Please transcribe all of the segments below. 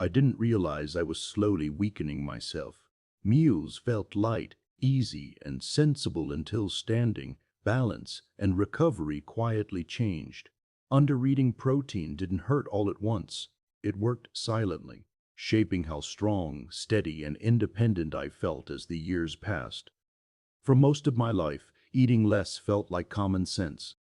I didn't realize I was slowly weakening myself. Meals felt light, easy, and sensible until standing, balance, and recovery quietly changed. Under-eating protein didn't hurt all at once. It worked silently, shaping how strong, steady, and independent I felt as the years passed. For most of my life, eating less felt like common sense.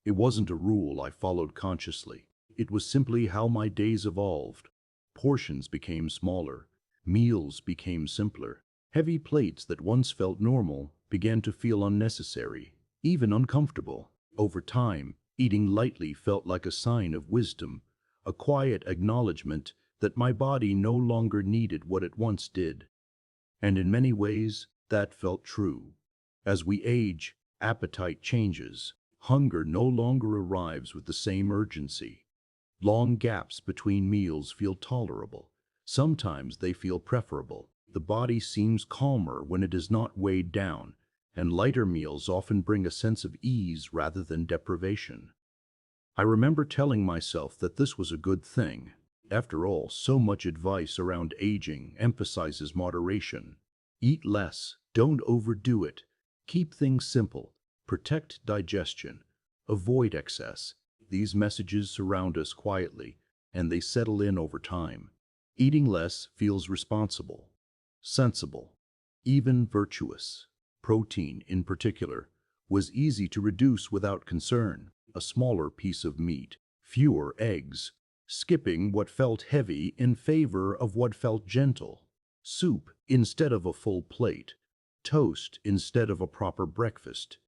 It wasn't a rule I followed consciously. It was simply how my days evolved. Portions became smaller. Meals became simpler. Heavy plates that once felt normal began to feel unnecessary, even uncomfortable. Over time, eating lightly felt like a sign of wisdom, a quiet acknowledgement that my body no longer needed what it once did. And in many ways, that felt true. As we age, appetite changes. Hunger no longer arrives with the same urgency. Long gaps between meals feel tolerable. Sometimes they feel preferable. The body seems calmer when it is not weighed down, and lighter meals often bring a sense of ease rather than deprivation. I remember telling myself that this was a good thing. After all, so much advice around aging emphasizes moderation. Eat less, don't overdo it, keep things simple, protect digestion, avoid excess. These messages surround us quietly, and they settle in over time. Eating less feels responsible, sensible, even virtuous. Protein, in particular, was easy to reduce without concern. A smaller piece of meat, fewer eggs, skipping what felt heavy in favor of what felt gentle. Soup instead of a full plate, toast instead of a proper breakfast.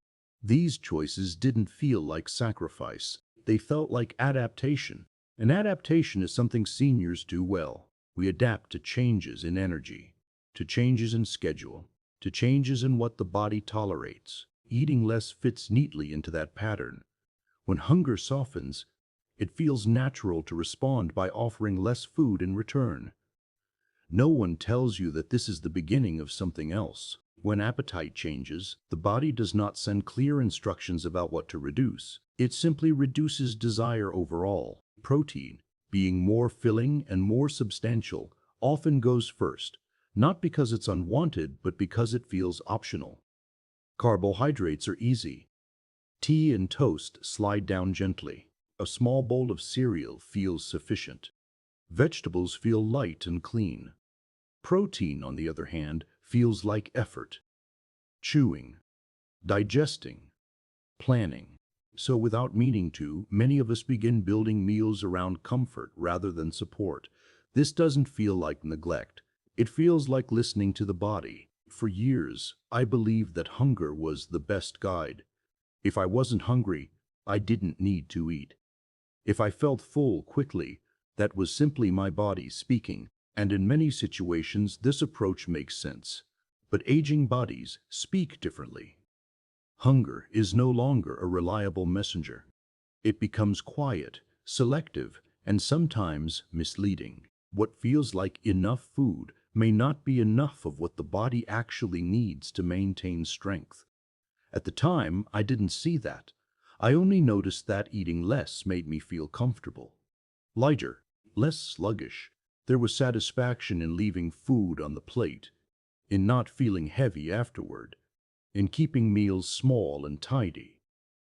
These choices didn't feel like sacrifice. They felt like adaptation. And adaptation is something seniors do well. We adapt to changes in energy, to changes in schedule, to changes in what the body tolerates. Eating less fits neatly into that pattern. When hunger softens, it feels natural to respond by offering less food in return. No one tells you that this is the beginning of something else. When appetite changes, the body does not send clear instructions about what to reduce. It simply reduces desire overall. Protein, being more filling and more substantial, often goes first, not because it's unwanted, but because it feels optional. Carbohydrates are easy. Tea and toast slide down gently. A small bowl of cereal feels sufficient. Vegetables feel light and clean. Protein, on the other hand, feels like effort. Chewing, digesting, planning. So without meaning to, many of us begin building meals around comfort rather than support. This doesn't feel like neglect. It feels like listening to the body. For years, I believed that hunger was the best guide. If I wasn't hungry, I didn't need to eat. If I felt full quickly, that was simply my body speaking. And in many situations, this approach makes sense. But aging bodies speak differently. Hunger is no longer a reliable messenger. It becomes quiet, selective, and sometimes misleading. What feels like enough food may not be enough of what the body actually needs to maintain strength. At the time, I didn't see that. I only noticed that eating less made me feel comfortable, lighter, less sluggish. There was satisfaction in leaving food on the plate, in not feeling heavy afterward, in keeping meals small and tidy.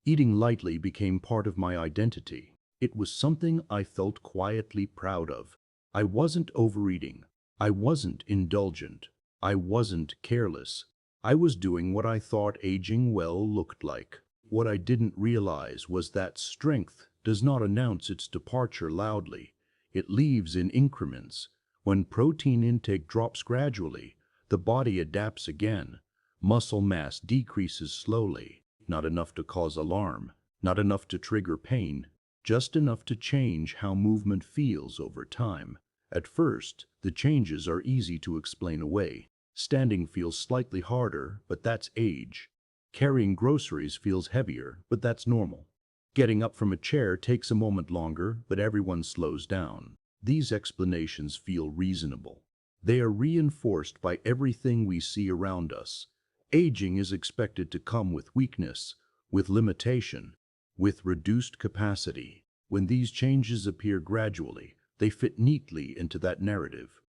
Eating lightly became part of my identity. It was something I felt quietly proud of. I wasn't overeating. I wasn't indulgent. I wasn't careless. I was doing what I thought aging well looked like. What I didn't realize was that strength does not announce its departure loudly. It leaves in increments. When protein intake drops gradually, the body adapts again. Muscle mass decreases slowly, not enough to cause alarm, not enough to trigger pain, just enough to change how movement feels over time. At first, the changes are easy to explain away. Standing feels slightly harder, but that's age. Carrying groceries feels heavier, but that's normal. Getting up from a chair takes a moment longer, but everyone slows down. These explanations feel reasonable. They are reinforced by everything we see around us. Aging is expected to come with weakness, with limitation, with reduced capacity. When these changes appear gradually, They fit neatly into that narrative.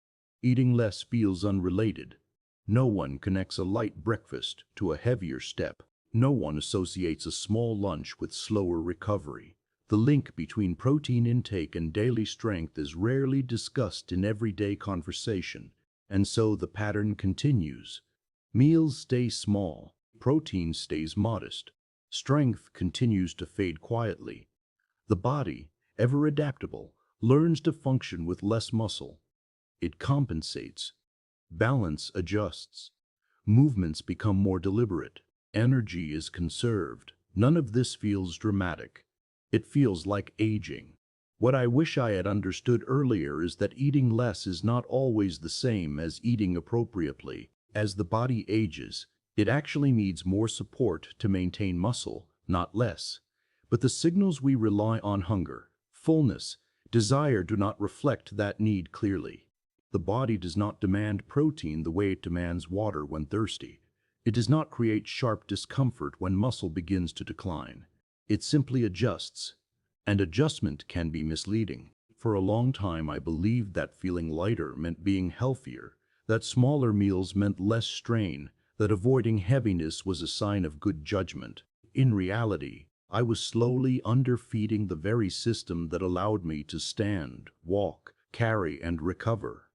Eating less feels unrelated. No one connects a light breakfast to a heavier step. No one associates a small lunch with slower recovery. The link between protein intake and daily strength is rarely discussed in everyday conversation, and so the pattern continues. Meals stay small, protein stays modest, strength continues to fade quietly. The body, ever adaptable, learns to function with less muscle. It compensates. Balance adjusts. Movements become more deliberate. Energy is conserved. None of this feels dramatic. It feels like aging. What I wish I had understood earlier is that eating less is not always the same as eating appropriately. As the body ages, it actually needs more support to maintain muscle, not less. But the signals we rely on, hunger, fullness, desire, do not reflect that need clearly. The body does not demand protein the way it demands water when thirsty. It does not create sharp discomfort when muscle begins to decline. It simply adjusts, and adjustment can be misleading. For a long time, I believed that feeling lighter meant being healthier, that smaller meals meant less strain, that avoiding heaviness was a sign of good judgment. In reality, I was slowly underfeeding the very system that allowed me to stand, walk, carry, and recover.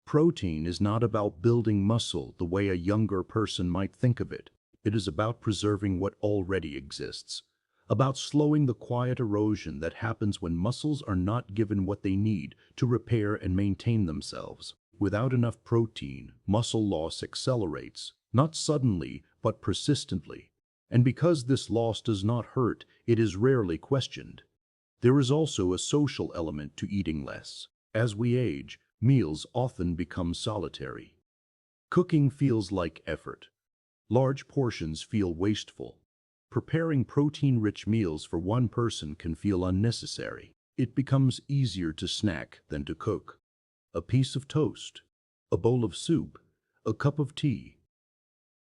Protein is not about building muscle the way a younger person might think of it. It is about preserving what already exists, about slowing the quiet erosion that happens when muscles are not given what they need to repair and maintain themselves. Without enough protein, muscle loss accelerates, not suddenly, but persistently. And because this loss does not hurt, it is rarely questioned. There is also a social element to eating less. As we age, meals often become solitary. Cooking feels like effort. Large portions feel wasteful. Preparing protein-rich meals for one person can feel unnecessary. It becomes easier to snack than to cook. A piece of toast, a bowl of soup, a cup of tea.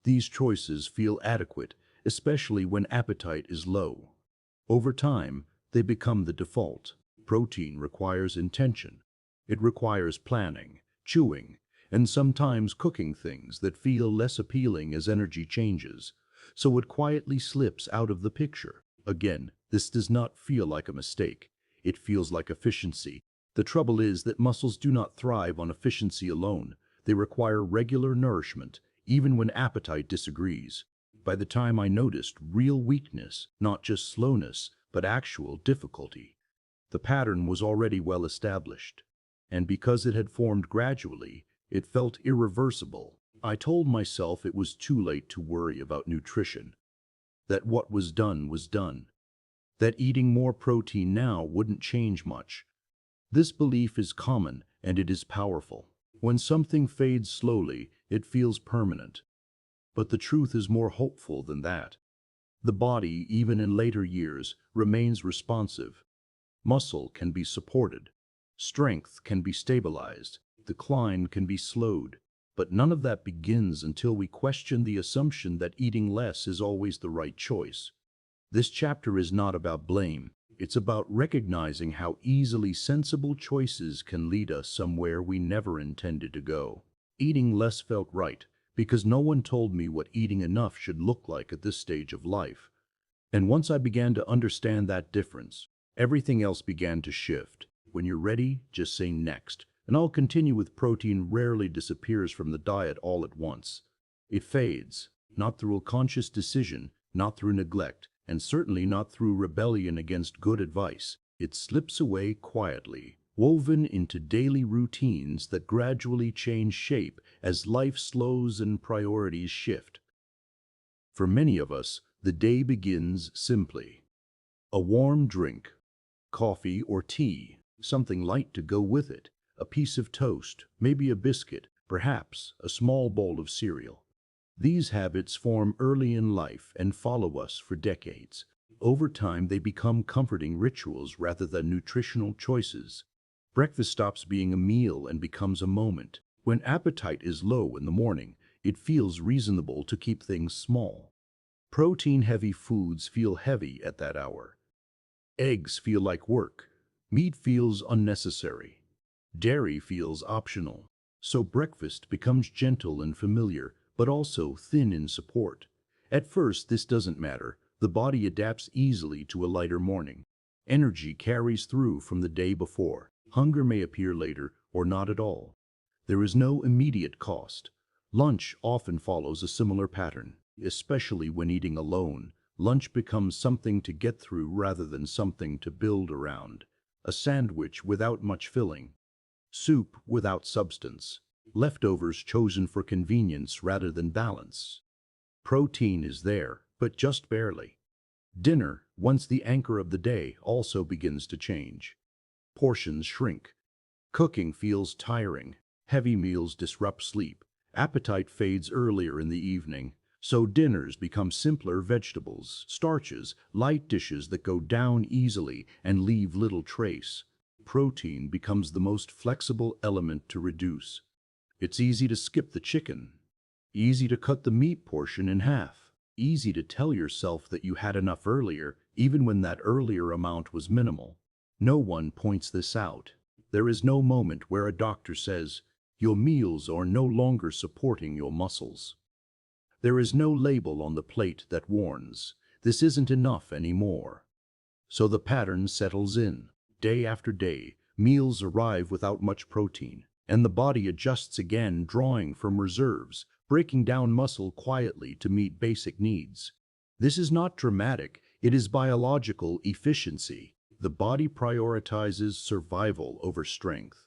These choices feel adequate, especially when appetite is low. Over time, they become the default. Protein requires intention. It requires planning, chewing, and sometimes cooking things that feel less appealing as energy changes, so it quietly slips out of the picture. Again, this does not feel like a mistake. It feels like efficiency. The trouble is that muscles do not thrive on efficiency alone. They require regular nourishment, even when appetite disagrees. By the time I noticed real weakness, not just slowness, but actual difficulty, the pattern was already well established. And because it had formed gradually, it felt irreversible. I told myself it was too late to worry about nutrition, that what was done was done, that eating more protein now wouldn't change much. This belief is common and it is powerful. When something fades slowly, it feels permanent. But the truth is more hopeful than that. The body, even in later years, remains responsive. Muscle can be supported. Strength can be stabilized. Decline can be slowed. But none of that begins until we question the assumption that eating less is always the right choice. This chapter is not about blame. It's about recognizing how easily sensible choices can lead us somewhere we never intended to go. Eating less felt right because no one told me what eating enough should look like at this stage of life. And once I began to understand that difference, everything else began to shift. When you're ready, just say next. And I'll continue with protein rarely disappears from the diet all at once. It fades, not through a conscious decision, not through neglect, and certainly not through rebellion against good advice. It slips away quietly, woven into daily routines that gradually change shape as life slows and priorities shift. For many of us, the day begins simply. A warm drink, coffee or tea, something light to go with it, a piece of toast, maybe a biscuit, perhaps a small bowl of cereal. These habits form early in life and follow us for decades. Over time, they become comforting rituals rather than nutritional choices. Breakfast stops being a meal and becomes a moment. When appetite is low in the morning, it feels reasonable to keep things small. Protein-heavy foods feel heavy at that hour. Eggs feel like work. Meat feels unnecessary. Dairy feels optional. So breakfast becomes gentle and familiar, but also thin in support. At first, this doesn't matter. The body adapts easily to a lighter morning. Energy carries through from the day before. Hunger may appear later or not at all. There is no immediate cost. Lunch often follows a similar pattern, especially when eating alone. Lunch becomes something to get through rather than something to build around. A sandwich without much filling. Soup without substance. Leftovers chosen for convenience rather than balance. Protein is there, but just barely. Dinner, once the anchor of the day, also begins to change. Portions shrink. Cooking feels tiring. Heavy meals disrupt sleep. Appetite fades earlier in the evening. So dinners become simpler vegetables, starches, light dishes that go down easily and leave little trace. Protein becomes the most flexible element to reduce. It's easy to skip the chicken. Easy to cut the meat portion in half. Easy to tell yourself that you had enough earlier, even when that earlier amount was minimal. No one points this out. There is no moment where a doctor says, your meals are no longer supporting your muscles. There is no label on the plate that warns, this isn't enough anymore. So the pattern settles in. Day after day, meals arrive without much protein, and the body adjusts again, drawing from reserves, breaking down muscle quietly to meet basic needs. This is not dramatic, it is biological efficiency. The body prioritizes survival over strength.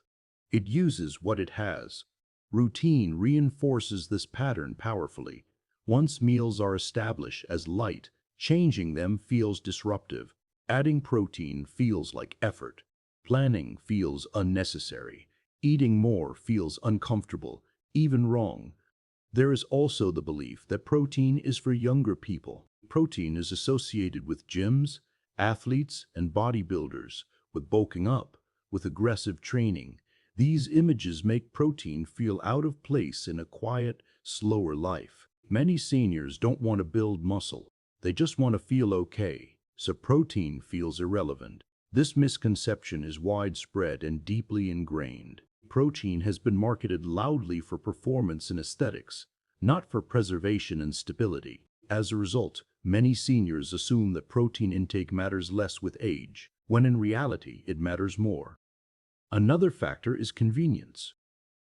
It uses what it has. Routine reinforces this pattern powerfully. Once meals are established as light, changing them feels disruptive. Adding protein feels like effort. Planning feels unnecessary. Eating more feels uncomfortable, even wrong. There is also the belief that protein is for younger people. Protein is associated with gyms, athletes, and bodybuilders, with bulking up, with aggressive training. These images make protein feel out of place in a quiet, slower life. Many seniors don't want to build muscle. They just want to feel okay, so protein feels irrelevant. This misconception is widespread and deeply ingrained. Protein has been marketed loudly for performance and aesthetics, not for preservation and stability. As a result, many seniors assume that protein intake matters less with age, when in reality it matters more. Another factor is convenience.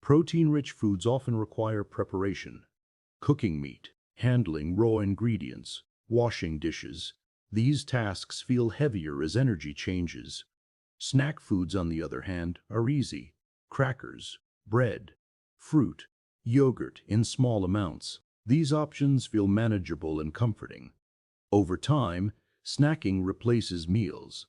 Protein-rich foods often require preparation. Cooking meat, handling raw ingredients, washing dishes. These tasks feel heavier as energy changes. Snack foods, on the other hand, are easy. Crackers, bread, fruit, yogurt in small amounts. These options feel manageable and comforting. Over time, snacking replaces meals,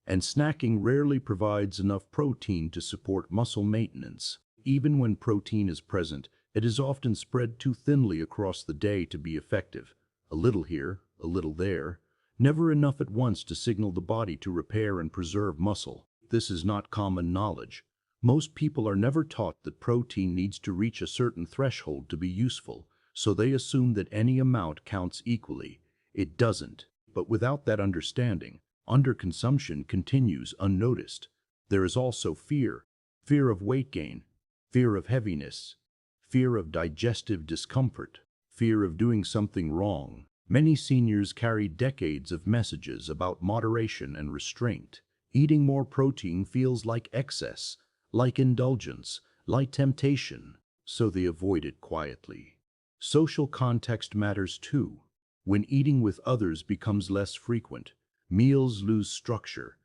and snacking rarely provides enough protein to support muscle maintenance. Even when protein is present, it is often spread too thinly across the day to be effective. A little here, a little there, never enough at once to signal the body to repair and preserve muscle. This is not common knowledge. Most people are never taught that protein needs to reach a certain threshold to be useful, so they assume that any amount counts equally. It doesn't. But without that understanding, underconsumption continues unnoticed. There is also fear. Fear of weight gain, fear of heaviness, fear of digestive discomfort, fear of doing something wrong. Many seniors carry decades of messages about moderation and restraint. Eating more protein feels like excess, like indulgence, like temptation, so they avoid it quietly. Social context matters too. When eating with others becomes less frequent, meals lose structure.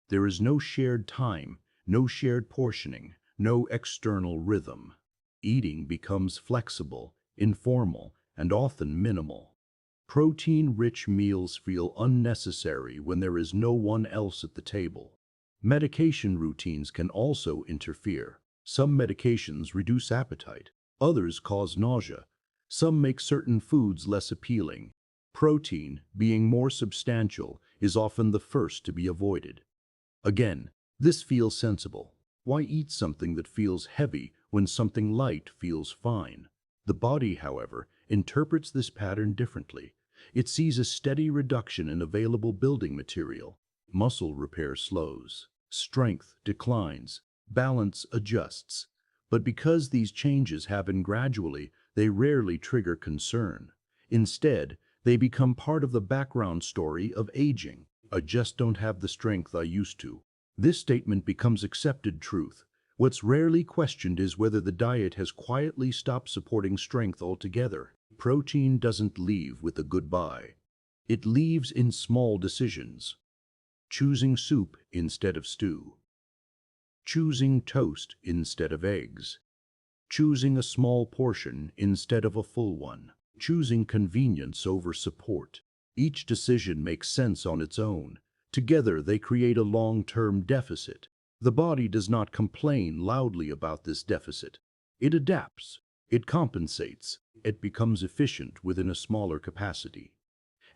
There is no shared time, no shared portioning, no external rhythm. Eating becomes flexible, informal, and often minimal. Protein-rich meals feel unnecessary when there is no one else at the table. Medication routines can also interfere. Some medications reduce appetite, others cause nausea. Some make certain foods less appealing. Protein, being more substantial, is often the first to be avoided. Again, this feels sensible. Why eat something that feels heavy when something light feels fine? The body, however, interprets this pattern differently. It sees a steady reduction in available building material. Muscle repair slows. strength declines, balance adjusts. But because these changes happen gradually, they rarely trigger concern. Instead, they become part of the background story of aging. I just don't have the strength I used to. This statement becomes accepted truth. What's rarely questioned is whether the diet has quietly stopped supporting strength altogether. Protein doesn't leave with a goodbye. It leaves in small decisions. Choosing soup instead of stew. Choosing toast instead of eggs. Choosing a small portion instead of a full one. Choosing convenience over support. Each decision makes sense on its own. Together they create a long-term deficit. The body does not complain loudly about this deficit. It adapts. It compensates. It becomes efficient within a smaller capacity.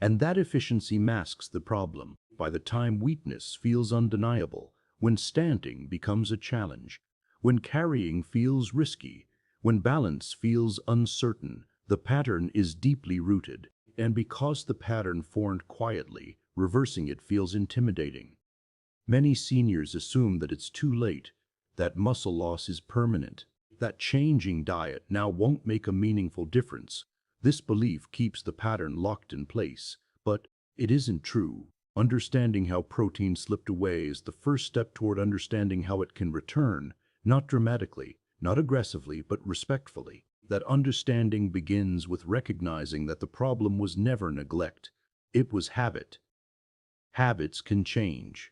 And that efficiency masks the problem. By the time weakness feels undeniable, when standing becomes a challenge, when carrying feels risky, when balance feels uncertain, the pattern is deeply rooted. And because the pattern formed quietly, reversing it feels intimidating. Many seniors assume that it's too late, that muscle loss is permanent, that changing diet now won't make a meaningful difference. This belief keeps the pattern locked in place, but it isn't true. Understanding how protein slipped away is the first step toward understanding how it can return, not dramatically, not aggressively, but respectfully. That understanding begins with recognizing that the problem was never neglect. It was habit. Habits can change.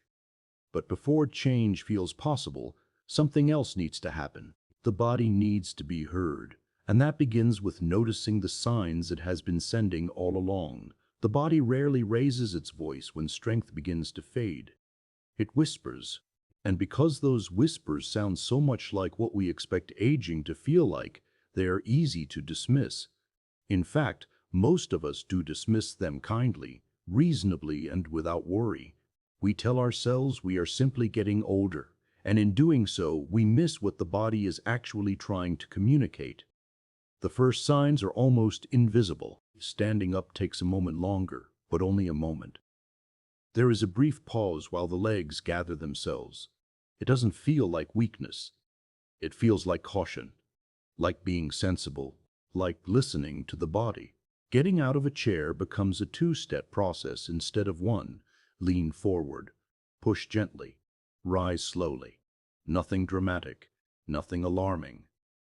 But before change feels possible, something else needs to happen. The body needs to be heard. And that begins with noticing the signs it has been sending all along. The body rarely raises its voice when strength begins to fade. It whispers. And because those whispers sound so much like what we expect aging to feel like, they are easy to dismiss. In fact, most of us do dismiss them kindly, reasonably, and without worry. We tell ourselves we are simply getting older, and in doing so, we miss what the body is actually trying to communicate. The first signs are almost invisible. Standing up takes a moment longer, but only a moment. There is a brief pause while the legs gather themselves. It doesn't feel like weakness. It feels like caution, like being sensible, like listening to the body. Getting out of a chair becomes a two-step process instead of one. Lean forward, push gently, rise slowly. Nothing dramatic, nothing alarming,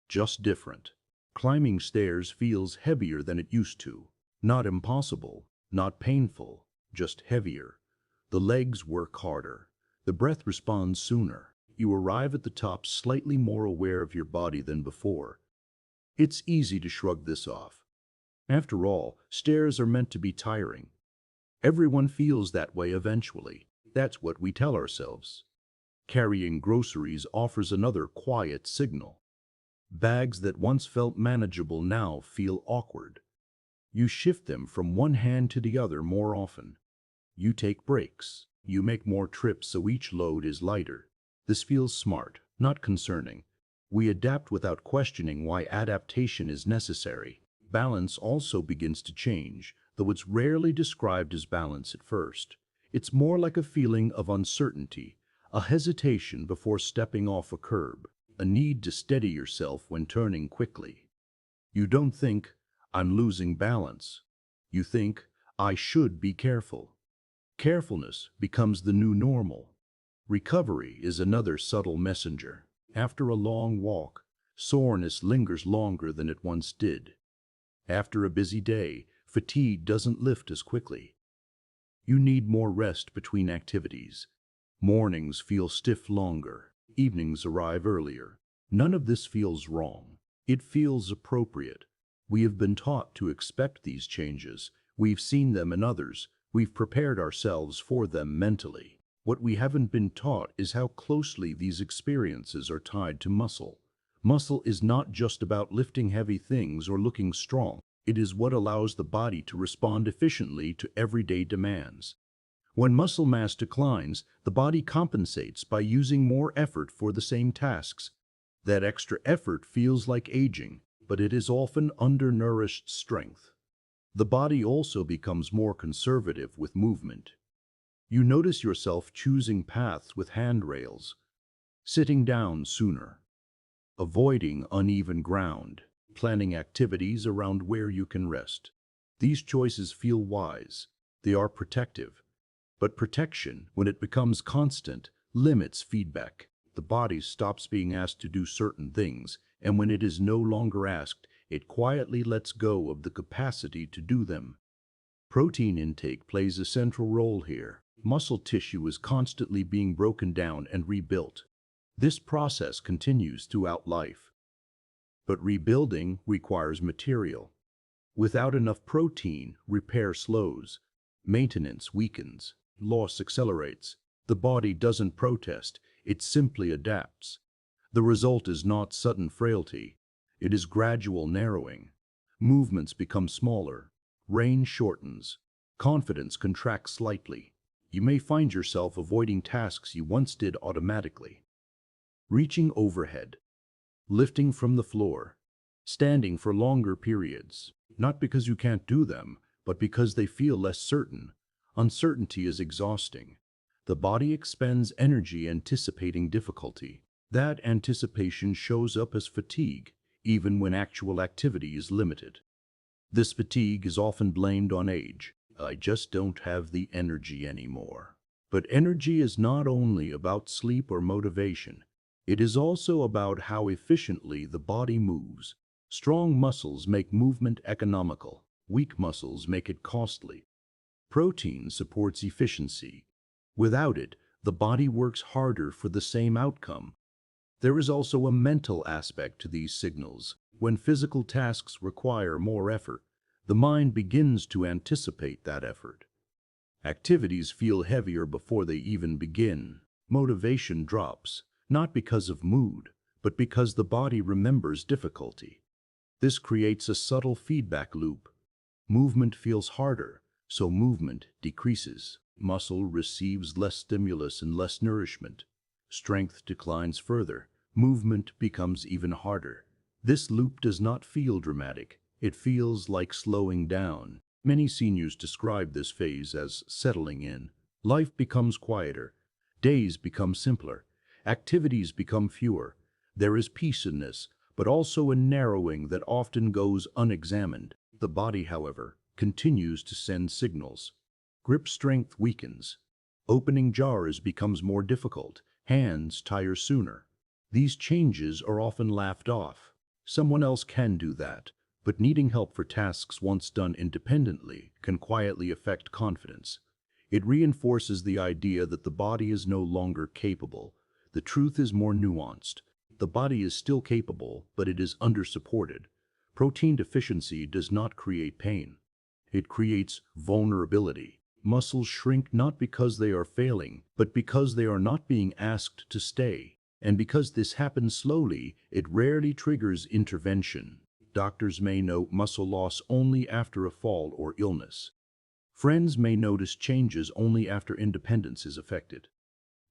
just different. Climbing stairs feels heavier than it used to. Not impossible, not painful, just heavier. The legs work harder. The breath responds sooner. You arrive at the top slightly more aware of your body than before. It's easy to shrug this off. After all, stairs are meant to be tiring. Everyone feels that way eventually. That's what we tell ourselves. Carrying groceries offers another quiet signal. Bags that once felt manageable now feel awkward. You shift them from one hand to the other more often. You take breaks. You make more trips so each load is lighter. This feels smart, not concerning. We adapt without questioning why adaptation is necessary. Balance also begins to change, though it's rarely described as balance at first. It's more like a feeling of uncertainty, a hesitation before stepping off a curb, a need to steady yourself when turning quickly. You don't think, "I'm losing balance." You think, "I should be careful." Carefulness becomes the new normal. Recovery is another subtle messenger. After a long walk, soreness lingers longer than it once did. After a busy day, fatigue doesn't lift as quickly. You need more rest between activities. Mornings feel stiff longer. Evenings arrive earlier. None of this feels wrong. It feels appropriate. We have been taught to expect these changes. We've seen them in others. We've prepared ourselves for them mentally. What we haven't been taught is how closely these experiences are tied to muscle. Muscle is not just about lifting heavy things or looking strong. It is what allows the body to respond efficiently to everyday demands. When muscle mass declines, the body compensates by using more effort for the same tasks. That extra effort feels like aging, but it is often undernourished strength. The body also becomes more conservative with movement. You notice yourself choosing paths with handrails, sitting down sooner, avoiding uneven ground, planning activities around where you can rest. These choices feel wise. They are protective. But protection, when it becomes constant, limits feedback. The body stops being asked to do certain things, and when it is no longer asked, it quietly lets go of the capacity to do them. Protein intake plays a central role here. Muscle tissue is constantly being broken down and rebuilt. This process continues throughout life. But rebuilding requires material. Without enough protein, repair slows, maintenance weakens, loss accelerates. The body doesn't protest, it simply adapts. The result is not sudden frailty, it is gradual narrowing. Movements become smaller, range shortens, confidence contracts slightly. You may find yourself avoiding tasks you once did automatically. Reaching overhead, lifting from the floor, standing for longer periods, not because you can't do them, but because they feel less certain. Uncertainty is exhausting. The body expends energy anticipating difficulty. That anticipation shows up as fatigue, even when actual activity is limited. This fatigue is often blamed on age. I just don't have the energy anymore. But energy is not only about sleep or motivation. It is also about how efficiently the body moves. Strong muscles make movement economical. Weak muscles make it costly. Protein supports efficiency. Without it, the body works harder for the same outcome. There is also a mental aspect to these signals. When physical tasks require more effort, the mind begins to anticipate that effort. Activities feel heavier before they even begin. Motivation drops, not because of mood, but because the body remembers difficulty. This creates a subtle feedback loop. Movement feels harder, so movement decreases. Muscle receives less stimulus and less nourishment. Strength declines further. Movement becomes even harder. This loop does not feel dramatic. It feels like slowing down. Many seniors describe this phase as settling in. Life becomes quieter. Days become simpler. Activities become fewer. There is peace in this, but also a narrowing that often goes unexamined. The body, however, continues to send signals. Grip strength weakens. Opening jars becomes more difficult. Hands tire sooner. These changes are often laughed off. Someone else can do that. But needing help for tasks once done independently can quietly affect confidence. It reinforces the idea that the body is no longer capable. The truth is more nuanced. The body is still capable, but it is undersupported. Protein deficiency does not create pain. It creates vulnerability. Muscles shrink not because they are failing, but because they are not being asked to stay. And because this happens slowly, it rarely triggers intervention. Doctors may note muscle loss only after a fall or illness. Friends may notice changes only after independence is affected.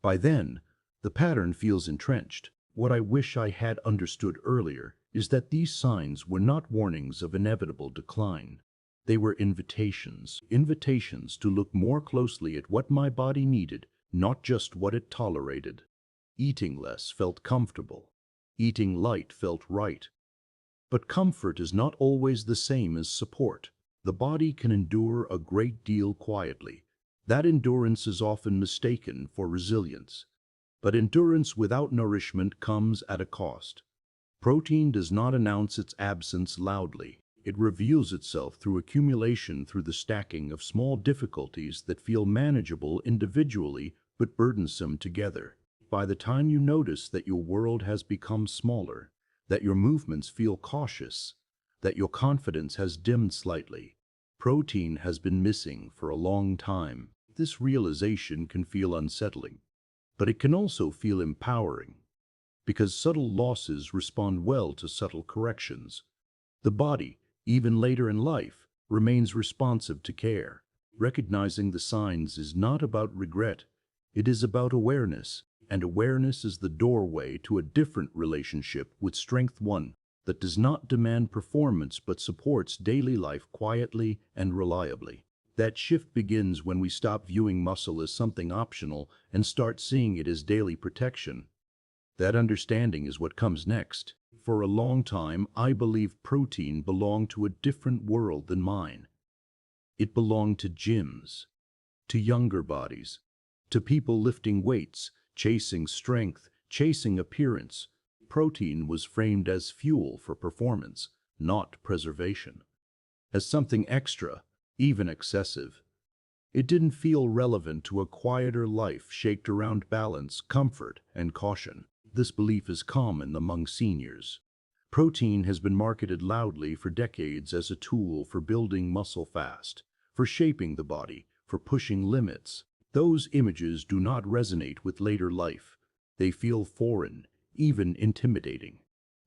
By then, the pattern feels entrenched. What I wish I had understood earlier is that these signs were not warnings of inevitable decline. They were invitations to look more closely at what my body needed, not just what it tolerated. Eating less felt comfortable. Eating light felt right. But comfort is not always the same as support. The body can endure a great deal quietly. That endurance is often mistaken for resilience. But endurance without nourishment comes at a cost. Protein does not announce its absence loudly. It reveals itself through accumulation, through the stacking of small difficulties that feel manageable individually but burdensome together. By the time you notice that your world has become smaller, that your movements feel cautious, that your confidence has dimmed slightly, protein has been missing for a long time. This realization can feel unsettling, but it can also feel empowering, because subtle losses respond well to subtle corrections. The body, even later in life, remains responsive to care. Recognizing the signs is not about regret, it is about awareness. And awareness is the doorway to a different relationship with strength, one that does not demand performance but supports daily life quietly and reliably. That shift begins when we stop viewing muscle as something optional and start seeing it as daily protection. That understanding is what comes next. For a long time, I believed protein belonged to a different world than mine. It belonged to gyms, to younger bodies, to people lifting weights, chasing strength, chasing appearance. Protein was framed as fuel for performance, not preservation. As something extra, even excessive. It didn't feel relevant to a quieter life shaped around balance, comfort, and caution. This belief is common among seniors. Protein has been marketed loudly for decades as a tool for building muscle fast, for shaping the body, for pushing limits. Those images do not resonate with later life. They feel foreign, even intimidating.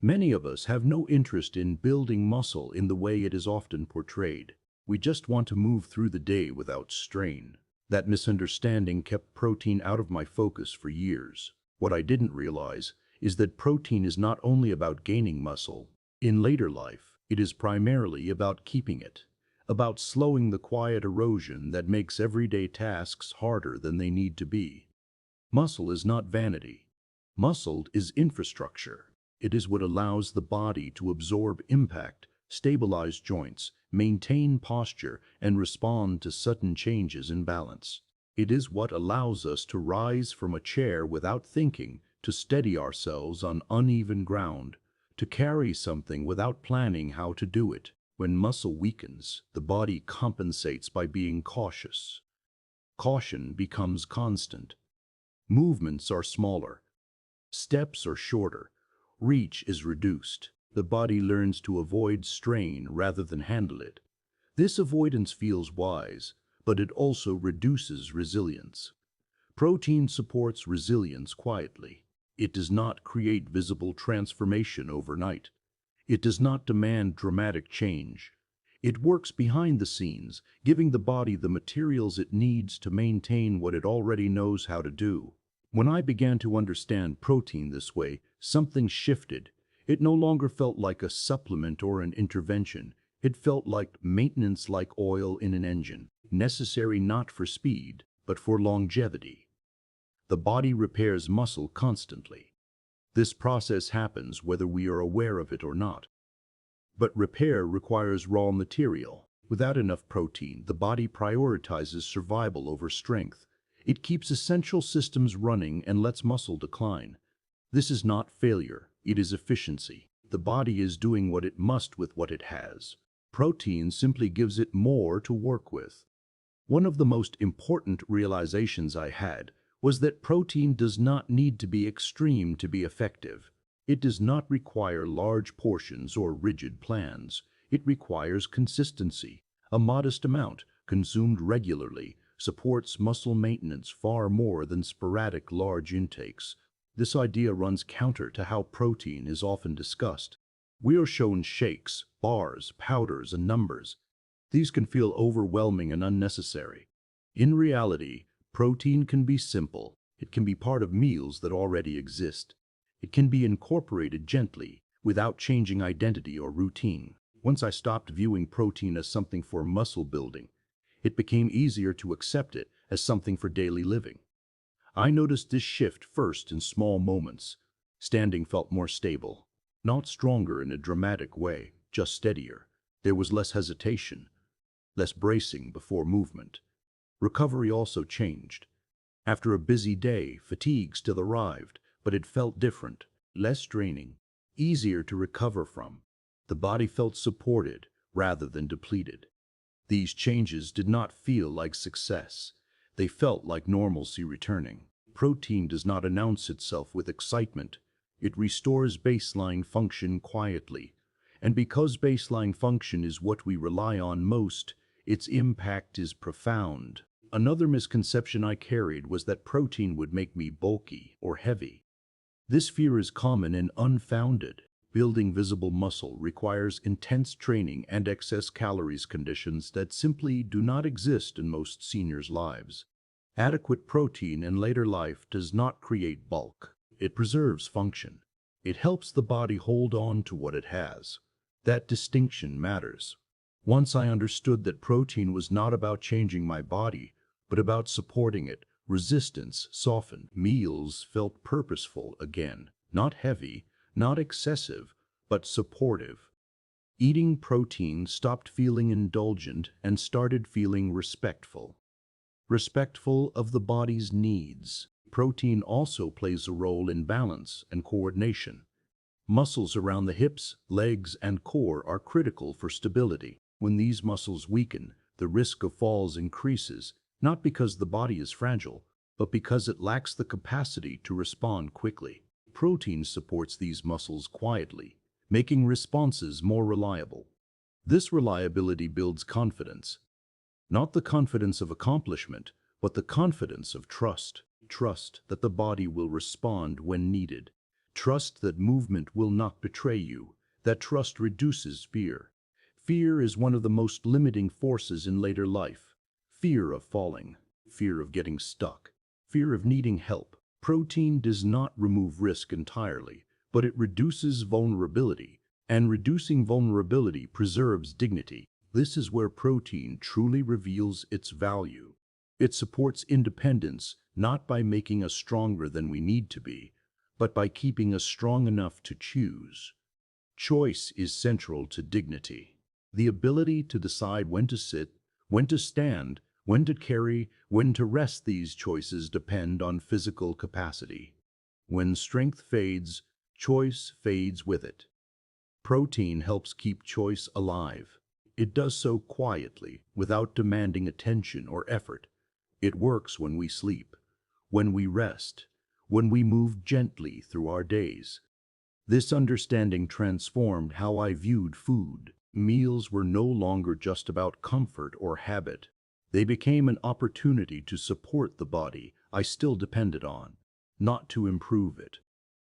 Many of us have no interest in building muscle in the way it is often portrayed. We just want to move through the day without strain. That misunderstanding kept protein out of my focus for years. What I didn't realize is that protein is not only about gaining muscle. In later life, it is primarily about keeping it, about slowing the quiet erosion that makes everyday tasks harder than they need to be. Muscle is not vanity. Muscle is infrastructure. It is what allows the body to absorb impact, stabilize joints, maintain posture, and respond to sudden changes in balance. It is what allows us to rise from a chair without thinking, to steady ourselves on uneven ground, to carry something without planning how to do it. When muscle weakens, the body compensates by being cautious. Caution becomes constant. Movements are smaller. Steps are shorter. Reach is reduced. The body learns to avoid strain rather than handle it. This avoidance feels wise, but it also reduces resilience. Protein supports resilience quietly. It does not create visible transformation overnight. It does not demand dramatic change. It works behind the scenes, giving the body the materials it needs to maintain what it already knows how to do. When I began to understand protein this way, something shifted. It no longer felt like a supplement or an intervention. It felt like maintenance, like oil in an engine, necessary not for speed, but for longevity. The body repairs muscle constantly. This process happens whether we are aware of it or not. But repair requires raw material. Without enough protein, the body prioritizes survival over strength. It keeps essential systems running and lets muscle decline. This is not failure, it is efficiency. The body is doing what it must with what it has. Protein simply gives it more to work with. One of the most important realizations I had was that protein does not need to be extreme to be effective. It does not require large portions or rigid plans. It requires consistency. A modest amount, consumed regularly, supports muscle maintenance far more than sporadic large intakes. This idea runs counter to how protein is often discussed. We are shown shakes, bars, powders, and numbers. These can feel overwhelming and unnecessary. In reality, protein can be simple. It can be part of meals that already exist. It can be incorporated gently, without changing identity or routine. Once I stopped viewing protein as something for muscle building, it became easier to accept it as something for daily living. I noticed this shift first in small moments. Standing felt more stable, not stronger in a dramatic way, just steadier. There was less hesitation, less bracing before movement. Recovery also changed. After a busy day, fatigue still arrived, but it felt different, less draining, easier to recover from. The body felt supported rather than depleted. These changes did not feel like success. They felt like normalcy returning. Protein does not announce itself with excitement. It restores baseline function quietly. And because baseline function is what we rely on most, its impact is profound. Another misconception I carried was that protein would make me bulky or heavy. This fear is common and unfounded. Building visible muscle requires intense training and excess calories, conditions that simply do not exist in most seniors' lives. Adequate protein in later life does not create bulk. It preserves function. It helps the body hold on to what it has. That distinction matters. Once I understood that protein was not about changing my body, but about supporting it, resistance softened. Meals felt purposeful again, not heavy, not excessive, but supportive. Eating protein stopped feeling indulgent and started feeling respectful. Respectful of the body's needs. Protein also plays a role in balance and coordination. Muscles around the hips, legs, and core are critical for stability. When these muscles weaken, the risk of falls increases, not because the body is fragile, but because it lacks the capacity to respond quickly. Protein supports these muscles quietly, making responses more reliable. This reliability builds confidence. Not the confidence of accomplishment, but the confidence of trust. Trust that the body will respond when needed. Trust that movement will not betray you. That trust reduces fear. Fear is one of the most limiting forces in later life. Fear of falling, fear of getting stuck, fear of needing help. Protein does not remove risk entirely, but it reduces vulnerability, and reducing vulnerability preserves dignity. This is where protein truly reveals its value. It supports independence, not by making us stronger than we need to be, but by keeping us strong enough to choose. Choice is central to dignity. The ability to decide when to sit, when to stand, when to carry, when to rest. These choices depend on physical capacity. When strength fades, choice fades with it. Protein helps keep choice alive. It does so quietly, without demanding attention or effort. It works when we sleep, when we rest, when we move gently through our days. This understanding transformed how I viewed food. Meals were no longer just about comfort or habit. They became an opportunity to support the body I still depended on, not to improve it,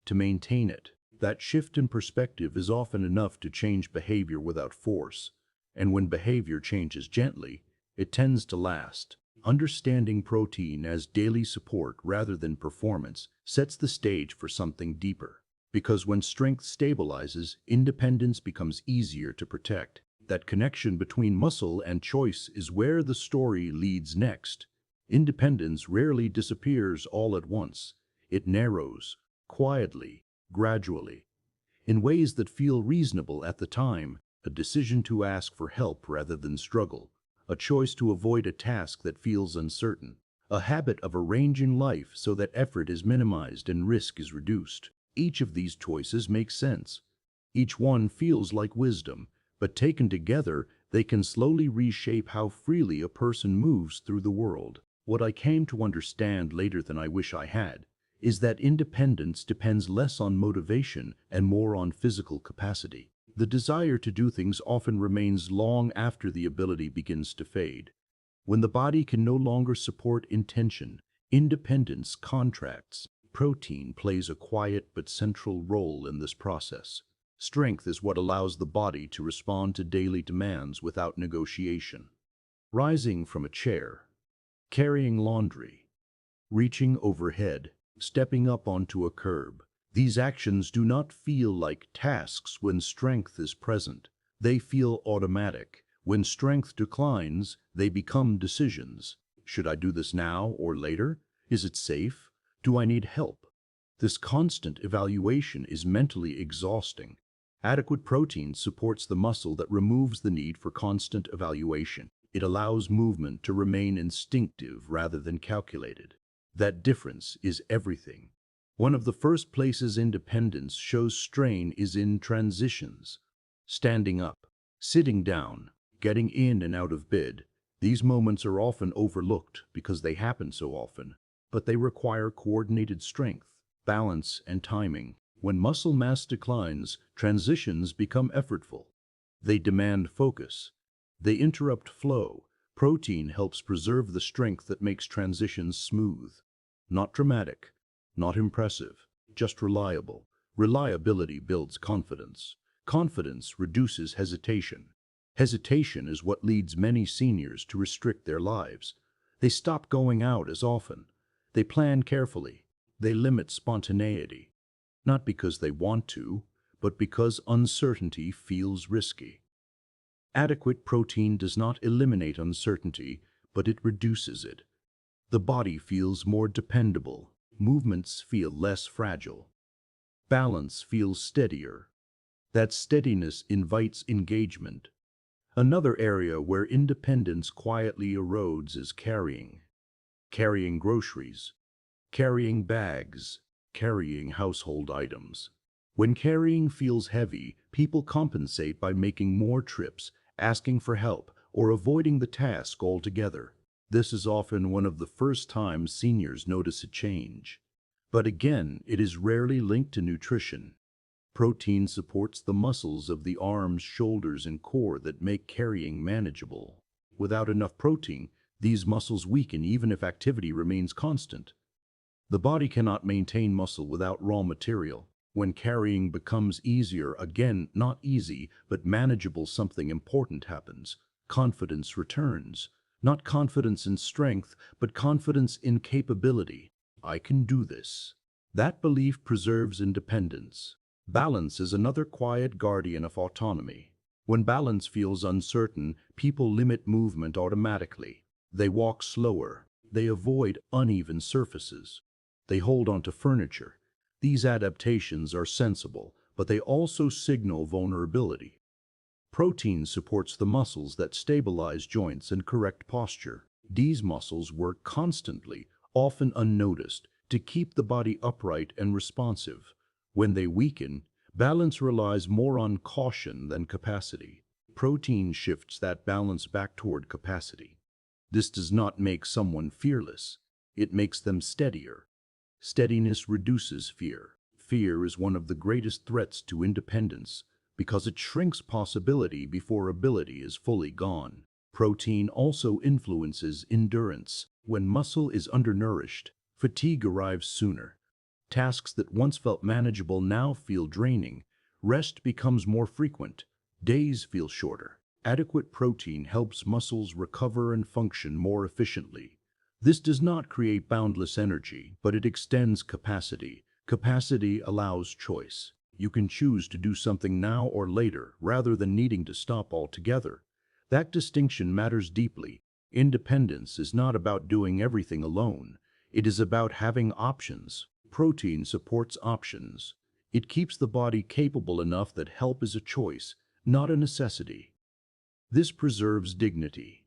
to maintain it. That shift in perspective is often enough to change behavior without force, and when behavior changes gently, it tends to last. Understanding protein as daily support rather than performance sets the stage for something deeper. Because when strength stabilizes, independence becomes easier to protect. That connection between muscle and choice is where the story leads next. Independence rarely disappears all at once. It narrows, quietly, gradually, in ways that feel reasonable at the time. A decision to ask for help rather than struggle, a choice to avoid a task that feels uncertain, a habit of arranging life so that effort is minimized and risk is reduced. Each of these choices makes sense. Each one feels like wisdom, but taken together, they can slowly reshape how freely a person moves through the world. What I came to understand later than I wish I had is that independence depends less on motivation and more on physical capacity. The desire to do things often remains long after the ability begins to fade. When the body can no longer support intention, independence contracts. Protein plays a quiet but central role in this process. Strength is what allows the body to respond to daily demands without negotiation. Rising from a chair, carrying laundry, reaching overhead, stepping up onto a curb. These actions do not feel like tasks when strength is present. They feel automatic. When strength declines, they become decisions. Should I do this now or later? Is it safe? Do I need help? This constant evaluation is mentally exhausting. Adequate protein supports the muscle that removes the need for constant evaluation. It allows movement to remain instinctive rather than calculated. That difference is everything. One of the first places independence shows strain is in transitions. Standing up, sitting down, getting in and out of bed. These moments are often overlooked because they happen so often, but they require coordinated strength, balance, and timing. When muscle mass declines, transitions become effortful. They demand focus. They interrupt flow. Protein helps preserve the strength that makes transitions smooth. Not dramatic, not impressive, just reliable. Reliability builds confidence. Confidence reduces hesitation. Hesitation is what leads many seniors to restrict their lives. They stop going out as often. They plan carefully. They limit spontaneity. Not because they want to, but because uncertainty feels risky. Adequate protein does not eliminate uncertainty, but it reduces it. The body feels more dependable, movements feel less fragile, balance feels steadier. That steadiness invites engagement. Another area where independence quietly erodes is carrying. Carrying groceries, carrying bags, carrying household items. When carrying feels heavy, people compensate by making more trips, asking for help, or avoiding the task altogether. This is often one of the first times seniors notice a change. But again, it is rarely linked to nutrition. Protein supports the muscles of the arms, shoulders, and core that make carrying manageable. Without enough protein, these muscles weaken even if activity remains constant. The body cannot maintain muscle without raw material. When carrying becomes easier, again, not easy, but manageable, something important happens. Confidence returns. Not confidence in strength, but confidence in capability. I can do this. That belief preserves independence. Balance is another quiet guardian of autonomy. When balance feels uncertain, people limit movement automatically. They walk slower. They avoid uneven surfaces. They hold onto furniture. These adaptations are sensible, but they also signal vulnerability. Protein supports the muscles that stabilize joints and correct posture. These muscles work constantly, often unnoticed, to keep the body upright and responsive. When they weaken, balance relies more on caution than capacity. Protein shifts that balance back toward capacity. This does not make someone fearless. It makes them steadier. Steadiness reduces fear. Fear is one of the greatest threats to independence because it shrinks possibility before ability is fully gone. Protein also influences endurance. When muscle is undernourished, fatigue arrives sooner. Tasks that once felt manageable now feel draining. Rest becomes more frequent. Days feel shorter. Adequate protein helps muscles recover and function more efficiently. This does not create boundless energy, but it extends capacity. Capacity allows choice. You can choose to do something now or later, rather than needing to stop altogether. That distinction matters deeply. Independence is not about doing everything alone. It is about having options. Protein supports options. It keeps the body capable enough that help is a choice, not a necessity. This preserves dignity.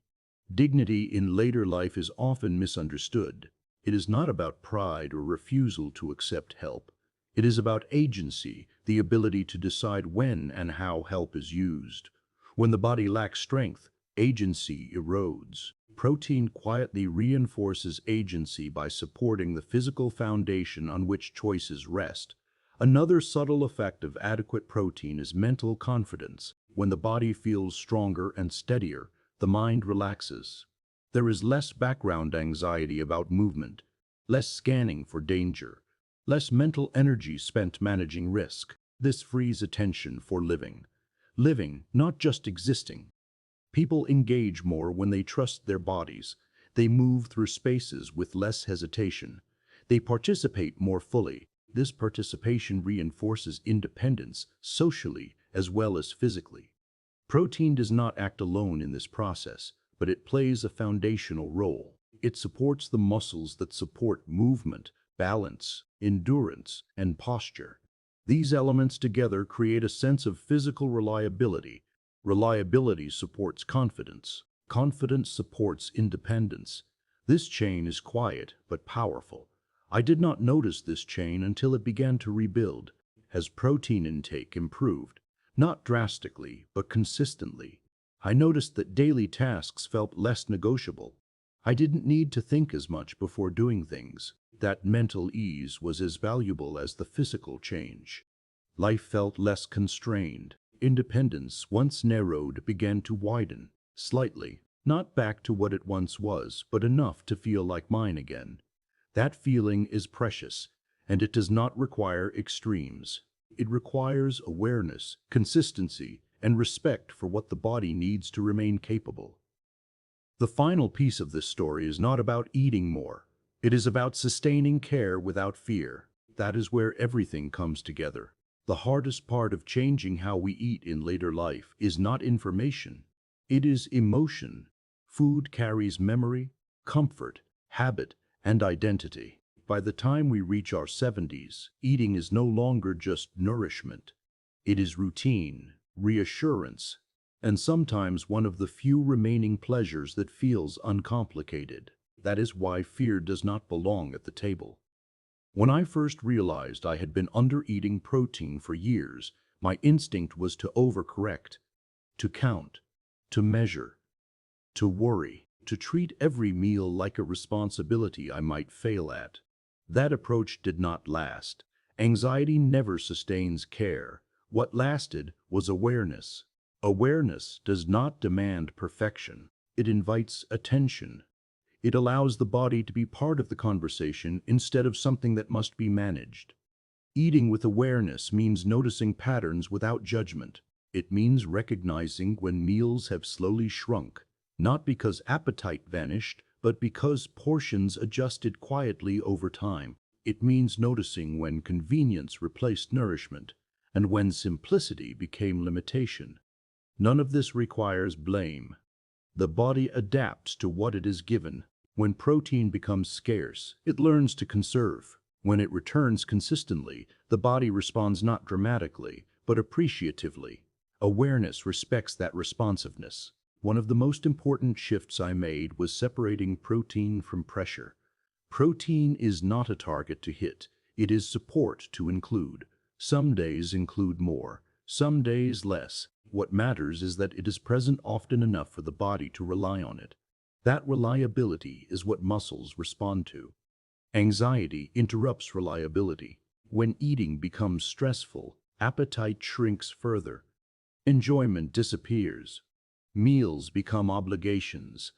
Dignity in later life is often misunderstood. It is not about pride or refusal to accept help. It is about agency, the ability to decide when and how help is used. When the body lacks strength, agency erodes. Protein quietly reinforces agency by supporting the physical foundation on which choices rest. Another subtle effect of adequate protein is mental confidence. When the body feels stronger and steadier, the mind relaxes. There is less background anxiety about movement, less scanning for danger, less mental energy spent managing risk. This frees attention for living. Living, not just existing. People engage more when they trust their bodies. They move through spaces with less hesitation. They participate more fully. This participation reinforces independence socially as well as physically. Protein does not act alone in this process, but it plays a foundational role. It supports the muscles that support movement, balance, endurance, and posture. These elements together create a sense of physical reliability. Reliability supports confidence. Confidence supports independence. This chain is quiet but powerful. I did not notice this chain until it began to rebuild. As protein intake improved, not drastically, but consistently, I noticed that daily tasks felt less negotiable. I didn't need to think as much before doing things. That mental ease was as valuable as the physical change. Life felt less constrained. Independence, once narrowed, began to widen, slightly, not back to what it once was, but enough to feel like mine again. That feeling is precious, and it does not require extremes. It requires awareness, consistency, and respect for what the body needs to remain capable. The final piece of this story is not about eating more. It is about sustaining care without fear. That is where everything comes together. The hardest part of changing how we eat in later life is not information. It is emotion. Food carries memory, comfort, habit, and identity. By the time we reach our 70s, eating is no longer just nourishment. It is routine, reassurance, and sometimes one of the few remaining pleasures that feels uncomplicated. That is why fear does not belong at the table. When I first realized I had been under-eating protein for years, my instinct was to overcorrect, to count, to measure, to worry, to treat every meal like a responsibility I might fail at. That approach did not last. Anxiety never sustains care. What lasted was awareness. Awareness does not demand perfection. It invites attention. It allows the body to be part of the conversation instead of something that must be managed. Eating with awareness means noticing patterns without judgment. It means recognizing when meals have slowly shrunk, not because appetite vanished, but because portions adjusted quietly over time. It means noticing when convenience replaced nourishment, and when simplicity became limitation. None of this requires blame. The body adapts to what it is given. When protein becomes scarce, it learns to conserve. When it returns consistently, the body responds not dramatically, but appreciatively. Awareness respects that responsiveness. One of the most important shifts I made was separating protein from pressure. Protein is not a target to hit. It is support to include. Some days include more, some days less. What matters is that it is present often enough for the body to rely on it. That reliability is what muscles respond to. Anxiety interrupts reliability. When eating becomes stressful, appetite shrinks further. Enjoyment disappears. Meals become obligations.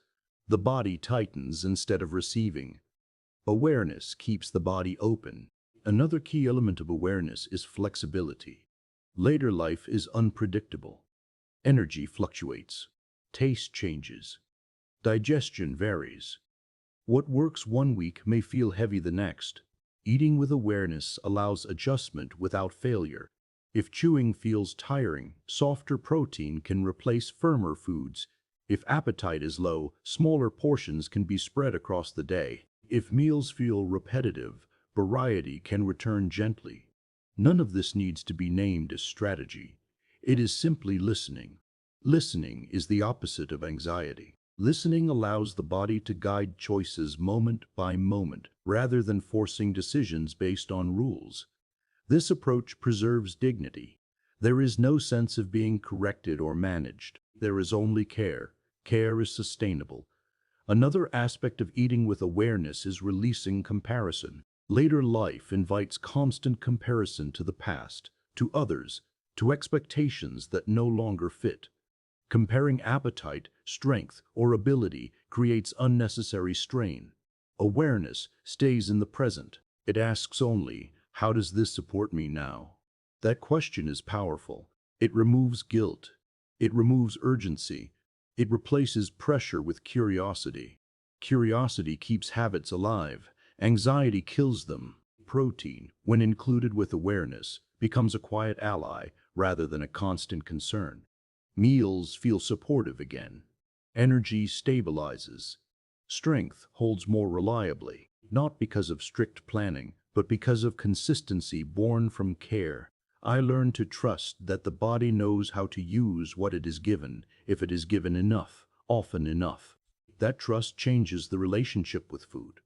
The body tightens instead of receiving. Awareness keeps the body open. Another key element of awareness is flexibility. Later life is unpredictable. Energy fluctuates. Taste changes. Digestion varies. What works one week may feel heavy the next. Eating with awareness allows adjustment without failure. If chewing feels tiring, softer protein can replace firmer foods. If appetite is low, smaller portions can be spread across the day. If meals feel repetitive, variety can return gently. None of this needs to be named as strategy. It is simply listening. Listening is the opposite of anxiety. Listening allows the body to guide choices moment by moment, rather than forcing decisions based on rules. This approach preserves dignity. There is no sense of being corrected or managed. There is only care. Care is sustainable. Another aspect of eating with awareness is releasing comparison. Later life invites constant comparison to the past, to others, to expectations that no longer fit. Comparing appetite, strength, or ability creates unnecessary strain. Awareness stays in the present. It asks only, how does this support me now? That question is powerful. It removes guilt. It removes urgency. It replaces pressure with curiosity. Curiosity keeps habits alive. Anxiety kills them. Protein, when included with awareness, becomes a quiet ally rather than a constant concern. Meals feel supportive again. Energy stabilizes. Strength holds more reliably, not because of strict planning, but because of consistency born from care. I learned to trust that the body knows how to use what it is given, if it is given enough, often enough. That trust changes the relationship with food.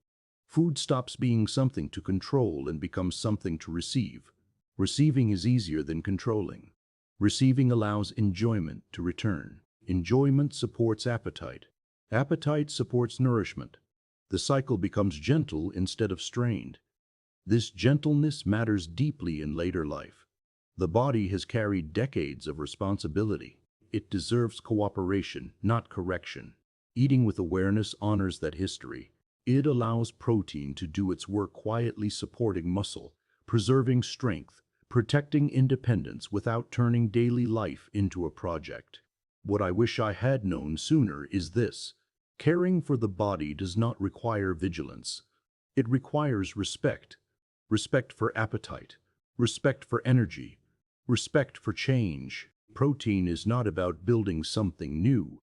Food stops being something to control and becomes something to receive. Receiving is easier than controlling. Receiving allows enjoyment to return. Enjoyment supports appetite. Appetite supports nourishment. The cycle becomes gentle instead of strained. This gentleness matters deeply in later life. The body has carried decades of responsibility. It deserves cooperation, not correction. Eating with awareness honors that history. It allows protein to do its work quietly supporting muscle, preserving strength, protecting independence without turning daily life into a project. What I wish I had known sooner is this: caring for the body does not require vigilance. It requires respect. Respect for appetite. Respect for energy. Respect for change. Protein is not about building something new.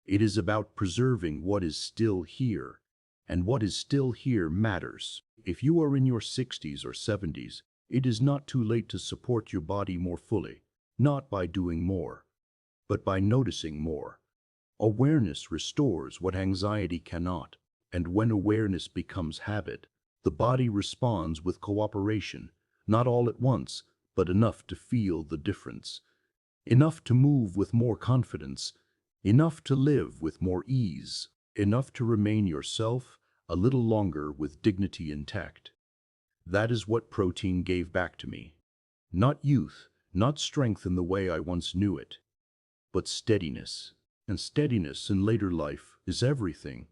It is about preserving what is still here, and what is still here matters. If you are in your 60s or 70s, it is not too late to support your body more fully, not by doing more, but by noticing more. Awareness restores what anxiety cannot, and when awareness becomes habit, the body responds with cooperation, not all at once, but enough to feel the difference, enough to move with more confidence, enough to live with more ease, enough to remain yourself a little longer with dignity intact. That is what protein gave back to me. Not youth, not strength in the way I once knew it, but steadiness. And steadiness in later life is everything.